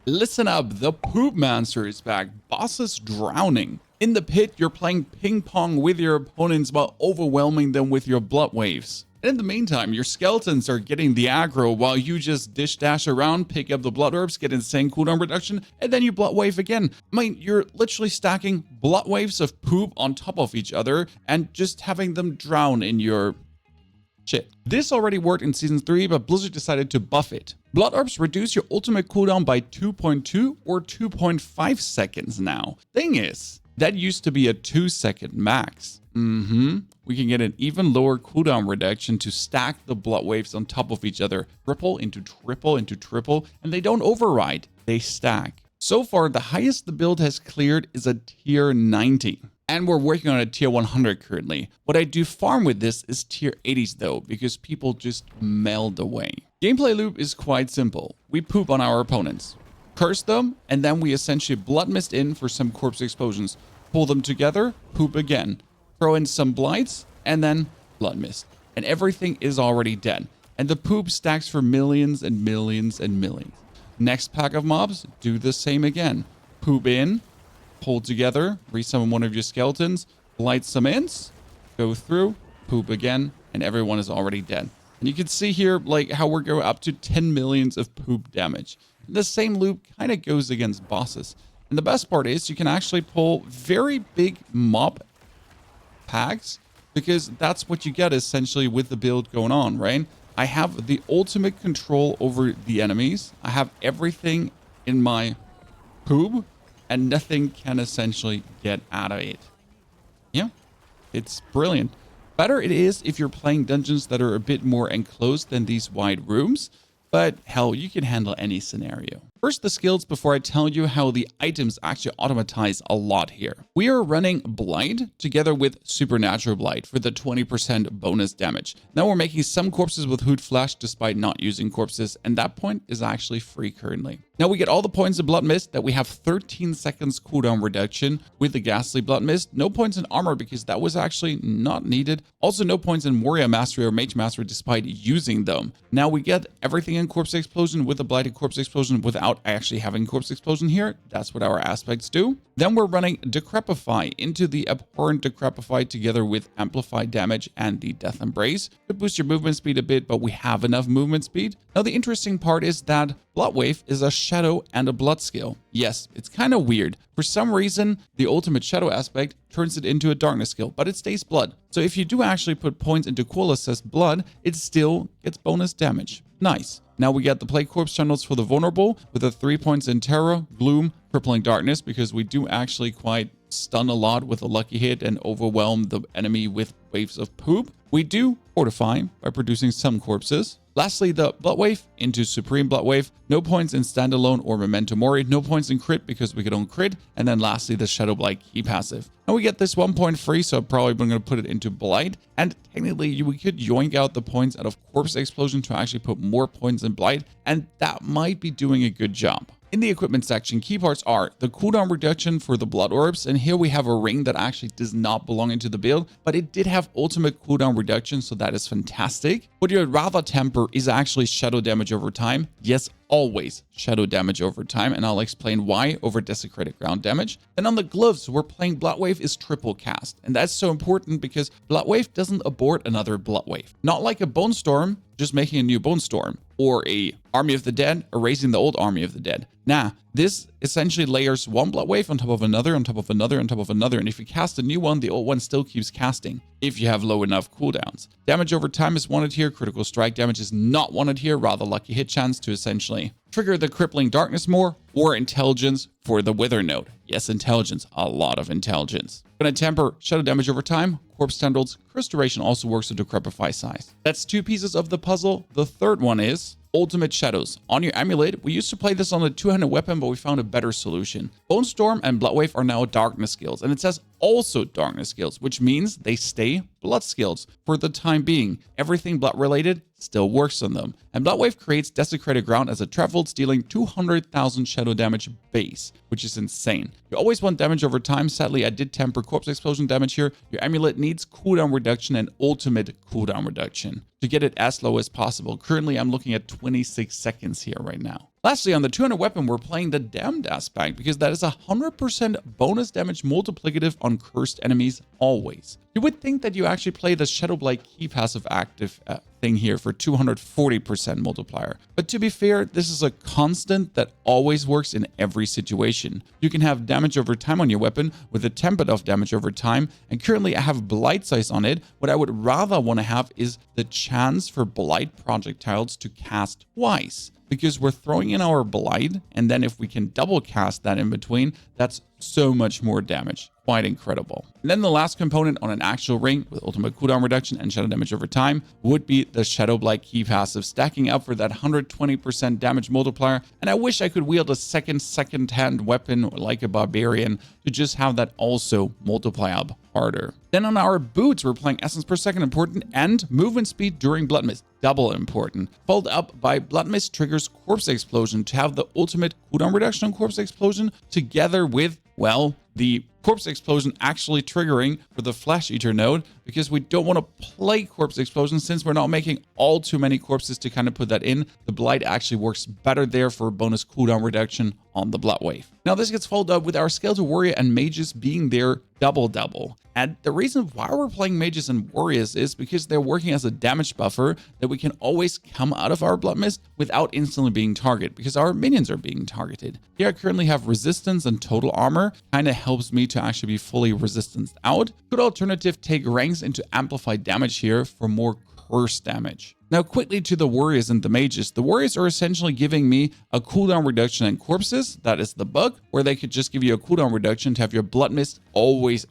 Listen up, the POOPMANCER is back. Bosses drowning. In the pit, you're playing ping pong with your opponents while overwhelming them with your blood waves. And in the meantime, your skeletons are getting the aggro while you just dish dash around, pick up the blood herbs, get insane cooldown reduction, and then you blood wave again. I mean, you're literally stacking blood waves of poop on top of each other and just having them drown in your shit. This already worked in Season 3, but Blizzard decided to buff it. Blood Orbs reduce your ultimate cooldown by 2.2 or 2.5 seconds now. Thing is, that used to be a 2-second max. We can get an even lower cooldown reduction to stack the blood waves on top of each other. Triple into triple into triple, and they don't override, they stack. So far, the highest the build has cleared is a tier 90. And we're working on a tier 100 currently. What I do farm with this is tier 80s though, because people just meld away. Gameplay loop is quite simple. We poop on our opponents, curse them, and then we essentially blood mist in for some corpse explosions. Pull them together, poop again. Throw in some blights, and then blood mist. And everything is already dead. And the poop stacks for millions and millions and millions. Next pack of mobs, do the same again. Poop in, pull together, resummon one of your skeletons, light some ints, go through, poop again, and everyone is already dead. And you can see here like how we're going up to 10 millions of poop damage. And the same loop kind of goes against bosses. And the best part is you can actually pull very big mob packs because that's what you get essentially with the build going on, right? I have the ultimate control over the enemies. I have everything in my poop, and nothing can essentially get out of it. Yeah, it's brilliant. Better it is if you're playing dungeons that are a bit more enclosed than these wide rooms, but hell, you can handle any scenario. First, the skills before I tell you how the items actually automatize a lot here. We are running Blight together with Supernatural Blight for the 20% bonus damage. Now we're making some corpses with Hood Flash despite not using corpses, and that point is actually free currently. Now we get all the points of Blood Mist that we have 13 seconds cooldown reduction with the Ghastly Blood Mist. No points in armor because that was actually not needed. Also no points in Warrior Mastery or Mage Mastery despite using them. Now we get everything in Corpse Explosion with the Blighted Corpse Explosion without actually having Corpse Explosion here. That's what our aspects do. Then we're running Decrepify into the Abhorrent Decrepify together with Amplified Damage and the Death Embrace. Could boost your movement speed a bit, but we have enough movement speed. Now the interesting part is that Blood Wave is a shadow and a blood skill. Yes, it's kind of weird. For some reason, the ultimate shadow aspect turns it into a darkness skill, but it stays blood. So if you do actually put points into Qualis' blood, it still gets bonus damage. Nice. Now we get the Plague Corpse channels for the vulnerable with the 3 points in Terror, Gloom, Crippling Darkness, because we do actually quite stun a lot with a lucky hit and overwhelm the enemy with waves of poop. We do fortify by producing some corpses. Lastly, the Blood Wave into Supreme Blood Wave. No points in Standalone or Memento Mori. No points in Crit because we could own Crit. And then lastly, the Shadowblight King passive. Now we get this 1 point free, so I'm probably going to put it into Blight. And technically, we could yoink out the points out of Corpse Explosion to actually put more points in Blight. And that might be doing a good job. In the equipment section, key parts are the cooldown reduction for the blood orbs, and here we have a ring that actually does not belong into the build, but it did have ultimate cooldown reduction, so that is fantastic. What you would rather temper is actually shadow damage over time. Yes, always shadow damage over time, and I'll explain why over desecrated ground damage. Then on the gloves, we're playing Blood Wave is triple cast, and that's so important because Blood Wave doesn't abort another Blood Wave. Not like a Bone Storm, just making a new Bone Storm, or a Army of the Dead erasing the old Army of the Dead. Nah, this essentially layers one blood wave on top of another, on top of another, on top of another, and if you cast a new one, the old one still keeps casting, if you have low enough cooldowns. Damage over time is wanted here, critical strike damage is not wanted here, rather lucky hit chance to essentially trigger the crippling darkness more, or intelligence for the wither node. Yes, intelligence, a lot of intelligence. Gonna temper shadow damage over time, corpse tendrils, curse duration also works with decrepify size. That's 2 pieces of the puzzle. The third one is Ultimate Shadows. On your amulet, we used to play this on a 200 weapon, but we found a better solution. Bone Storm and Blood Wave are now darkness skills, and it says also darkness skills, which means they stay blood skills for the time being. Everything blood related still works on them. And Blood Wave creates Desecrated Ground as a Traveled, dealing 200,000 shadow damage base, which is insane. You always want damage over time. Sadly, I did temper Corpse Explosion damage here. Your amulet needs cooldown reduction and ultimate cooldown reduction to get it as low as possible. Currently, I'm looking at 26 seconds here right now. Lastly, on the 200 weapon, we're playing the Damned aspect because that is 100% bonus damage multiplicative on cursed enemies always. You would think that you actually play the Shadowblight King passive active thing here for 240% multiplier. But to be fair, this is a constant that always works in every situation. You can have damage over time on your weapon with a template of damage over time, and currently I have Blight size on it. What I would rather want to have is the chance for Blight projectiles to cast twice, because we're throwing in our Blight, and then if we can double cast that in between, that's so much more damage. Quite incredible. And then the last component on an actual ring with ultimate cooldown reduction and shadow damage over time would be the Shadowblight King passive, stacking up for that 120% damage multiplier. And I wish I could wield a second-hand weapon like a barbarian to just have that also multiply up harder. Then on our boots, we're playing essence per second important and movement speed during Blood Mist, double important. Followed up by Blood Mist triggers Corpse Explosion to have the ultimate cooldown reduction on Corpse Explosion together with, well, the Corpse Explosion actually triggering for the Flesh Eater node, because we don't want to play Corpse Explosion since we're not making all too many corpses to kind of put that in. The Blight actually works better there for bonus cooldown reduction on the Blood Wave. Now this gets followed up with our Skeletal Warrior and Mages being there double. And the reason why we're playing Mages and Warriors is because they're working as a damage buffer that we can always come out of our Blood Mist without instantly being targeted, because our minions are being targeted. Here I currently have resistance and total armor, kind of helps me to actually be fully resistanced out. Could alternative take ranks into amplified damage here for more curse damage. Now quickly to the Warriors and the Mages. The Warriors are essentially giving me a cooldown reduction in corpses. That is the bug, where they could just give you a cooldown reduction to have your Blood Mist always,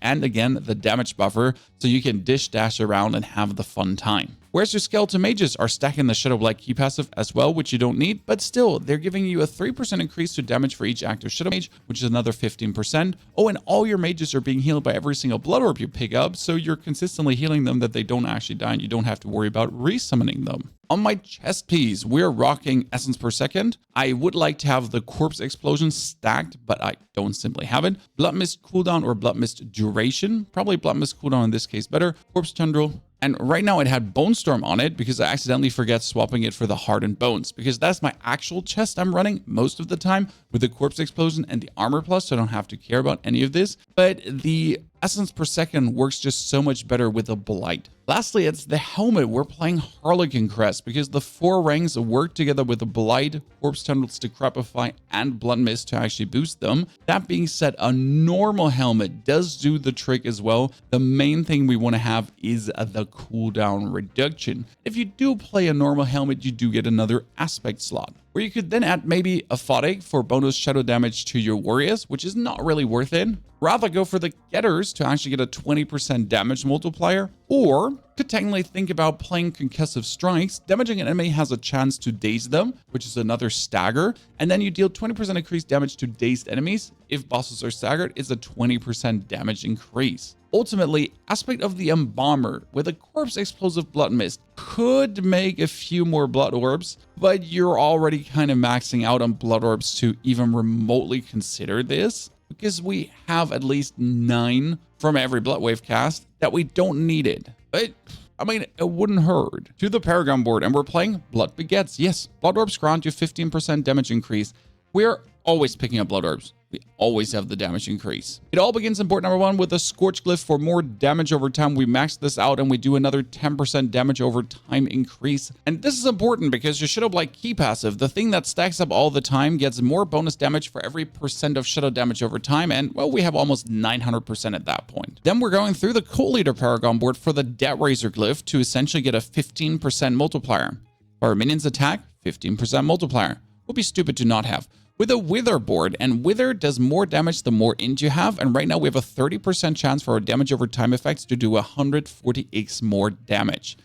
and again, the damage buffer, so you can dish dash around and have the fun time. Whereas your Skeleton Mages are stacking the Shadowblight King passive as well, which you don't need, but still, they're giving you a 3% increase to damage for each active Shadow Mage, which is another 15%. Oh, and all your mages are being healed by every single Blood Orb you pick up, so you're consistently healing them that they don't actually die, and you don't have to worry about resummoning them. On my chest piece, we're rocking Essence per Second. I would like to have the Corpse Explosion stacked, but I don't simply have it. Blood Mist cooldown or Blood Mist duration. Probably Blood Mist cooldown in this case better. Corpse Tundra. And right now it had Bone Storm on it because I accidentally forget swapping it for the Hardened Bones, because that's my actual chest I'm running most of the time with the Corpse Explosion and the Armor Plus, so I don't have to care about any of this. But the Essence per Second works just so much better with a Blight. Lastly, it's the helmet. We're playing Harlequin Crest because the 4 ranks work together with the Blight, Corpse Tundra, Decrepify, and Blood Mist to actually boost them. That being said, a normal helmet does do the trick as well. The main thing we want to have is the cooldown reduction. If you do play a normal helmet, you do get another aspect slot, where you could then add maybe a Photic for bonus shadow damage to your warriors, which is not really worth it. Rather go for the Getters to actually get a 20% damage multiplier, or could technically think about playing Concussive Strikes. Damaging an enemy has a chance to daze them, which is another stagger, and then you deal 20% increased damage to dazed enemies. If bosses are staggered, it's a 20% damage increase. Ultimately, aspect of the Embalmer with a Corpse Explosive Blood Mist could make a few more Blood Orbs, but you're already kind of maxing out on Blood Orbs to even remotely consider this, because we have at least 9 from every Blood Wave cast that we don't need it. But I mean, it wouldn't hurt. To the Paragon board, and we're playing Blood Begets. Yes, Blood Orbs grant you 15% damage increase. We're always picking up Blood Orbs. We always have the damage increase. It all begins in port number 1 with a Scorch Glyph for more damage over time. We max this out and we do another 10% damage over time increase. And this is important because your Shadowblight King passive, the thing that stacks up all the time, gets more bonus damage for every % of shadow damage over time. And well, we have almost 900% at that point. Then we're going through the Cult Leader Paragon board for the Debt Razor Glyph to essentially get a 15% multiplier. For our minions attack, 15% multiplier. Would be stupid to not have. With a Wither board, and Wither does more damage the more int you have, and right now we have a 30% chance for our damage over time effects to do 140x more damage.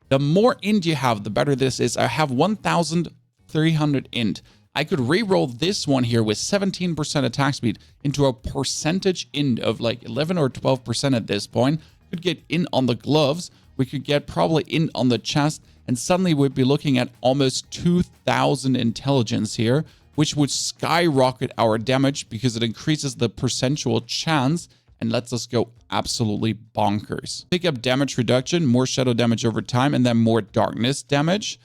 The more int you have, the better this is. I have 1,300 int. I could re-roll this one here with 17% attack speed into a percentage int of like 11 or 12% at this point. Could get in on the gloves. We could get probably in on the chest, and suddenly we'd be looking at almost 2,000 intelligence here, which would skyrocket our damage because it increases the percentual chance and lets us go absolutely bonkers. Pick up damage reduction, more shadow damage over time, and then more darkness damage.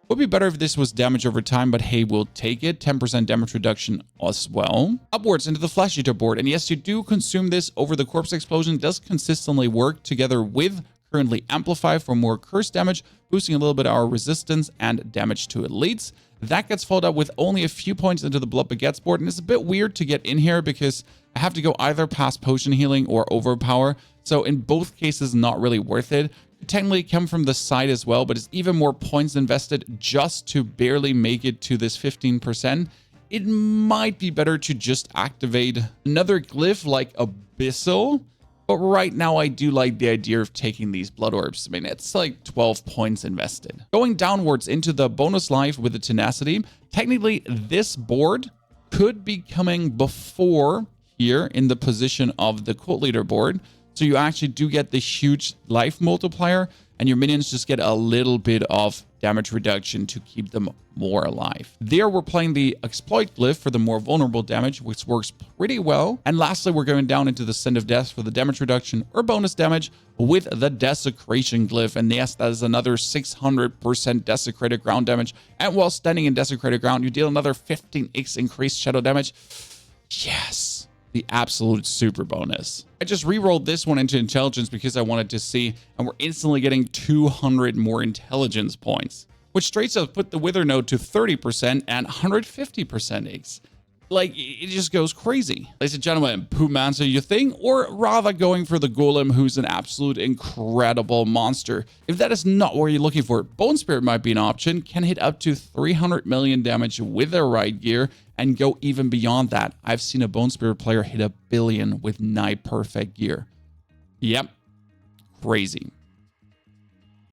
Would be better if this was damage over time, but hey, we'll take it. 10% damage reduction as well. Upwards into the Flesh Eater board. And yes, you do consume this over the Corpse Explosion. It does consistently work together with currently Amplify for more curse damage, boosting a little bit our resistance and damage to elites. That gets followed up with only a few points into the Blood Baguettes board. And it's a bit weird to get in here because I have to go either past Potion Healing or Overpower. So in both cases, not really worth it. Technically come from the side as well, but it's even more points invested just to barely make it to this 15%. It might be better to just activate another glyph like Abyssal, but right now I do like the idea of taking these blood orbs. I mean, it's like 12 points invested. Going downwards into the bonus life with the Tenacity, technically this board could be coming before here in the position of the Cult Leader board. So you actually do get the huge life multiplier, and your minions just get a little bit of damage reduction to keep them more alive. There we're playing the Exploit glyph for the more vulnerable damage, which works pretty well. And lastly, we're going down into the Scent of Death for the damage reduction or bonus damage with the Desecration glyph. And yes, that is another 600% desecrated ground damage. And while standing in desecrated ground, you deal another 15x increased shadow damage. Yes. The absolute super bonus. I just re-rolled this one into intelligence because I wanted to see, and we're instantly getting 200 more intelligence points, which straight up put the Wither node to 30% and 150% X. Like, it just goes crazy. Ladies and gentlemen, POOPMANCER your thing, or rather going for the Golem, who's an absolute incredible monster? If that is not what you're looking for, Bone Spirit might be an option, can hit up to 300 million damage with their right gear, and go even beyond that. I've seen a Bone Spirit player hit 1 billion with nigh perfect gear. Yep, crazy.